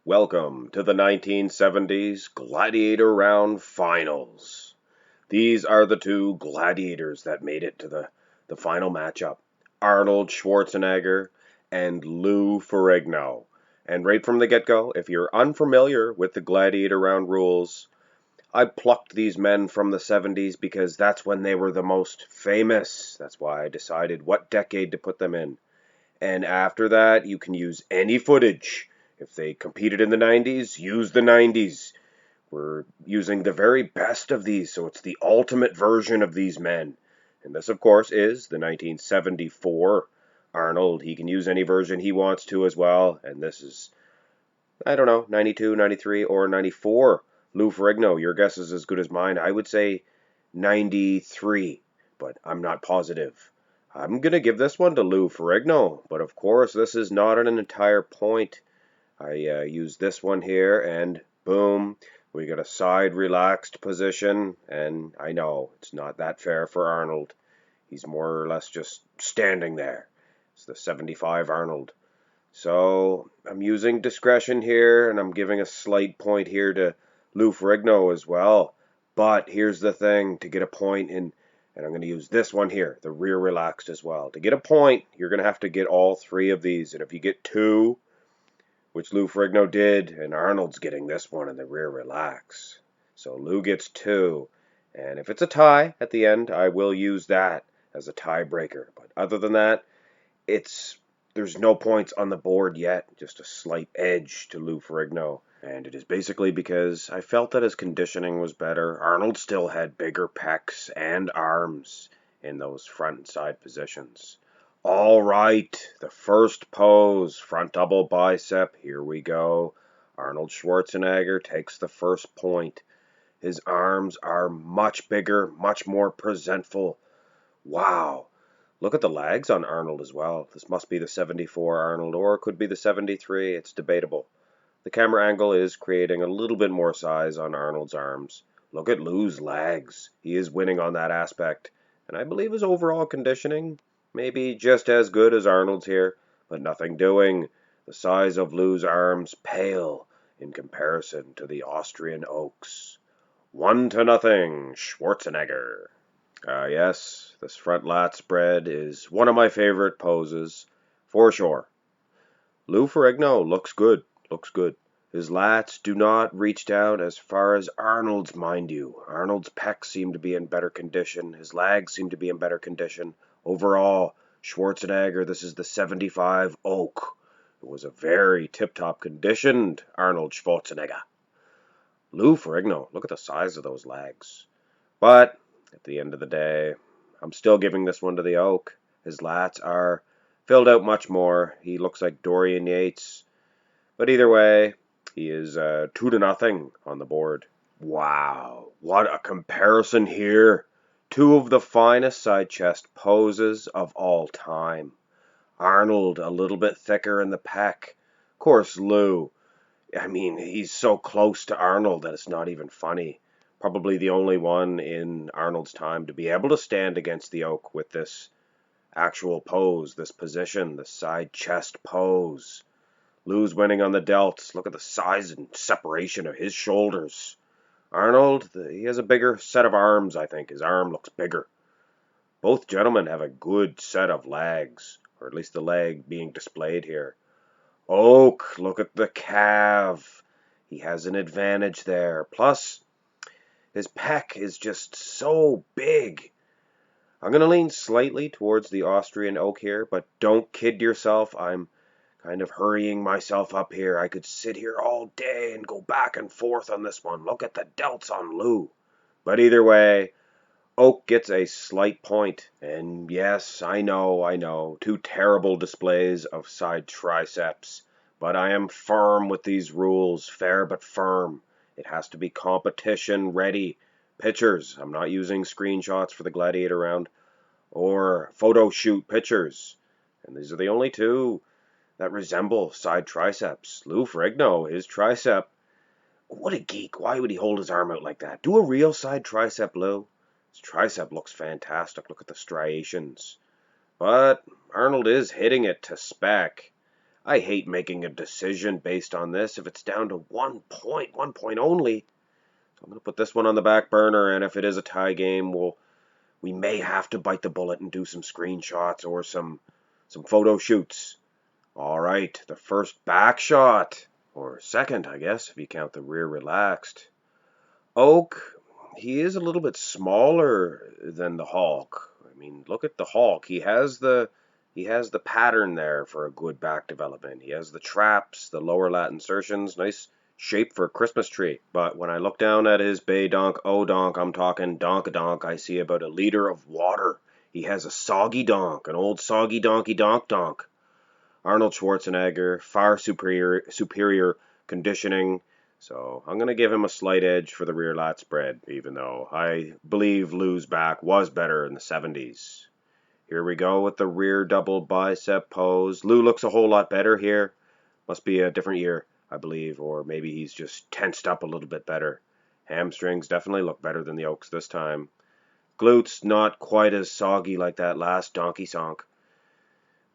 Welcome to the 1970s Gladiator Round Finals. These are the two gladiators that made it to the final matchup. Arnold Schwarzenegger and Lou Ferrigno. And right from the get-go, if you're unfamiliar with the Gladiator Round rules, I plucked these men from the 70s because that's when they were the most famous. That's why I decided what decade to put them in. And after that, you can use any footage. If they competed in the 90s, use the 90s. We're using the very best of these, so it's the ultimate version of these men. And this, of course, is the 1974 Arnold. He can use any version he wants to as well. And this is, I don't know, 92, 93, or 94. Lou Ferrigno, your guess is as good as mine. I would say 93, but I'm not positive. I'm going to give this one to Lou Ferrigno, but of course this is not an entire point. I use this one here, and boom, we got a side relaxed position, and I know it's not that fair for Arnold. He's more or less just standing there. It's the 75 Arnold. So I'm using discretion here, and I'm giving a slight point here to Lou Ferrigno as well. But here's the thing, to get a point in, and I'm going to use this one here, the rear relaxed as well. To get a point, you're going to have to get all three of these. And if you get two, which Lou Ferrigno did, and Arnold's getting this one in the rear relax. So Lou gets two. And if it's a tie at the end, I will use that as a tiebreaker. But other than that, there's no points on the board yet, just a slight edge to Lou Ferrigno. And it is basically because I felt that his conditioning was better. Arnold still had bigger pecs and arms in those front and side positions. All right, the first pose, front double bicep. Here we go. Arnold Schwarzenegger takes the first point. His arms are much bigger, much more presentful. Wow. Look at the legs on Arnold as well. This must be the 74 Arnold, or it could be the 73. It's debatable. The camera angle is creating a little bit more size on Arnold's arms. Look at Lou's legs. He is winning on that aspect. And I believe his overall conditioning may be just as good as Arnold's here, but nothing doing. The size of Lou's arms pale in comparison to the Austrian oaks. 1-0, Schwarzenegger. Yes, this front lat spread is one of my favorite poses, for sure. Lou Ferrigno looks good. His lats do not reach down as far as Arnold's, mind you. Arnold's pecs seem to be in better condition. His legs seem to be in better condition. Overall, Schwarzenegger, this is the 75 Oak. It was a very tip-top conditioned Arnold Schwarzenegger. Lou Ferrigno, look at the size of those legs. But at the end of the day, I'm still giving this one to the Oak. His lats are filled out much more. He looks like Dorian Yates. But either way, he is 2-0 on the board. Wow, what a comparison here. Two of the finest side chest poses of all time. Arnold a little bit thicker in the pec. Of course, Lou, he's so close to Arnold that it's not even funny. Probably the only one in Arnold's time to be able to stand against the Oak with this actual pose, this position, the side chest pose. Lou's winning on the delts. Look at the size and separation of his shoulders. Arnold, he has a bigger set of arms, I think. His arm looks bigger. Both gentlemen have a good set of legs, or at least the leg being displayed here. Oak, look at the calf. He has an advantage there. Plus, his pec is just so big. I'm going to lean slightly towards the Austrian Oak here, but don't kid yourself. I'm kind of hurrying myself up here. I could sit here all day and go back and forth on this one. Look at the delts on Lou. But either way, Oak gets a slight point. And yes, I know, two terrible displays of side triceps. But I am firm with these rules, fair but firm. It has to be competition ready. Pictures, I'm not using screenshots for the Gladiator round, or photo shoot pictures. And these are the only two that resemble side triceps. Lou Ferrigno, his tricep. What a geek. Why would he hold his arm out like that? Do a real side tricep, Lou. His tricep looks fantastic. Look at the striations. But Arnold is hitting it to spec. I hate making a decision based on this if it's down to 1 point only. So I'm going to put this one on the back burner, and if it is a tie game, we may have to bite the bullet and do some screenshots or some photo shoots. All right, the first back shot, or second, I guess, if you count the rear relaxed. Oak, he is a little bit smaller than the Hulk. I mean, look at the Hulk. He has the pattern there for a good back development. He has the traps, the lower lat insertions, nice shape for a Christmas tree. But when I look down at his bay donk, I'm talking donk, I see about a liter of water. He has a soggy donk, an old soggy donkey donk. Arnold Schwarzenegger, far superior conditioning. So I'm going to give him a slight edge for the rear lat spread, even though I believe Lou's back was better in the 70s. Here we go with the rear double bicep pose. Lou looks a whole lot better here. Must be a different year, I believe, or maybe he's just tensed up a little bit better. Hamstrings definitely look better than the Oaks this time. Glutes not quite as soggy like that last donkey sonk.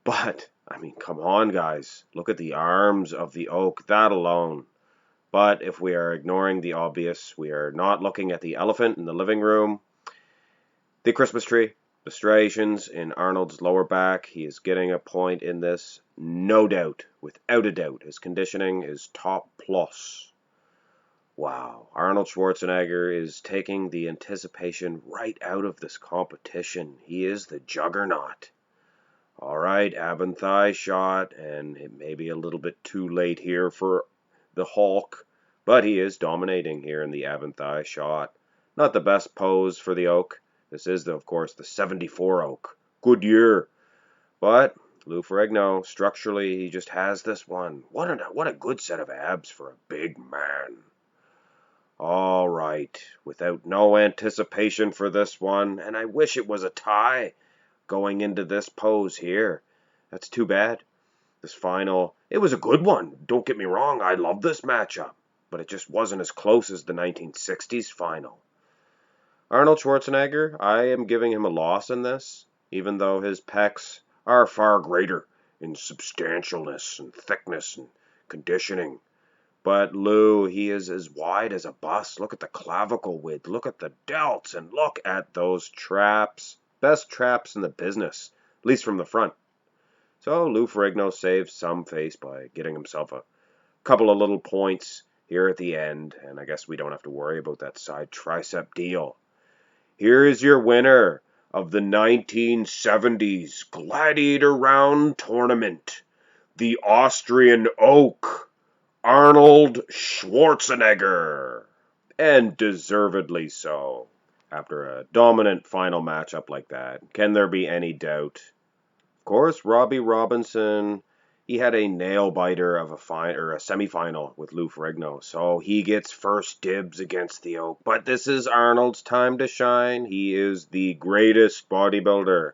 But, I mean, come on, guys. Look at the arms of the Oak, that alone. But if we are ignoring the obvious, we are not looking at the elephant in the living room. The Christmas tree, the striations in Arnold's lower back. He is getting a point in this, no doubt, without a doubt. His conditioning is top plus. Wow, Arnold Schwarzenegger is taking the anticipation right out of this competition. He is the juggernaut. All right, ab and thigh shot, and it may be a little bit too late here for the Hulk, but he is dominating here in the ab and thigh shot. Not the best pose for the Oak. This is, of course, the 74 Oak. Good year. But Lou Ferrigno, structurally, he just has this one. What a good set of abs for a big man. All right, without no anticipation for this one, and I wish it was a tie going into this pose here. That's too bad. This final, it was a good one. Don't get me wrong, I love this matchup, but it just wasn't as close as the 1960s final. Arnold Schwarzenegger, I am giving him a loss in this, even though his pecs are far greater in substantialness and thickness and conditioning. But Lou, he is as wide as a bus. Look at the clavicle width, look at the delts, and look at those traps. Best traps in the business, at least from the front. So Lou Ferrigno saves some face by getting himself a couple of little points here at the end, and I guess we don't have to worry about that side tricep deal. Here is your winner of the 1970s Gladiator Round Tournament, the Austrian Oak, Arnold Schwarzenegger, and deservedly so. After a dominant final matchup like that, can there be any doubt? Of course, Robbie Robinson, he had a nail-biter of a semifinal with Lou Ferrigno, so he gets first dibs against the Oak. But this is Arnold's time to shine. He is the greatest bodybuilder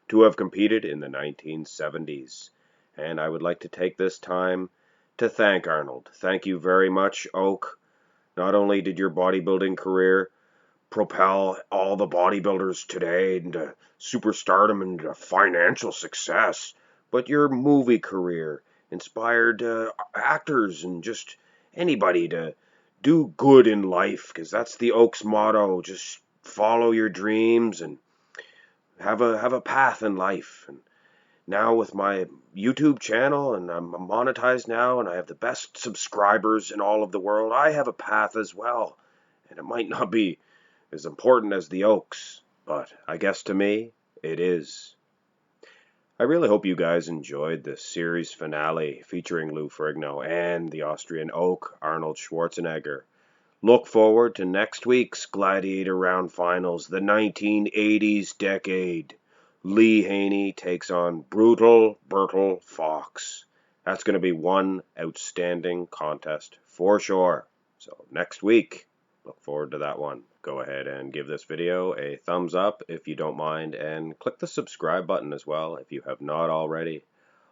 to have competed in the 1970s. And I would like to take this time to thank Arnold. Thank you very much, Oak. Not only did your bodybuilding career propel all the bodybuilders today into superstardom and financial success, but your movie career inspired actors and just anybody to do good in life, because that's the Oaks motto. Just follow your dreams and have a path in life. And now with my YouTube channel, and I'm monetized now, and I have the best subscribers in all of the world, I have a path as well. And it might not be as important as the Oaks, but I guess to me, it is. I really hope you guys enjoyed this series finale featuring Lou Ferrigno and the Austrian Oak, Arnold Schwarzenegger. Look forward to next week's Gladiator Round Finals, the 1980s decade. Lee Haney takes on Brutal Bertil Fox. That's going to be one outstanding contest for sure. So next week, look forward to that one. Go ahead and give this video a thumbs up if you don't mind, and click the subscribe button as well if you have not already.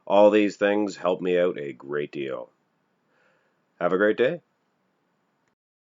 All these things help me out a great deal. Have a great day.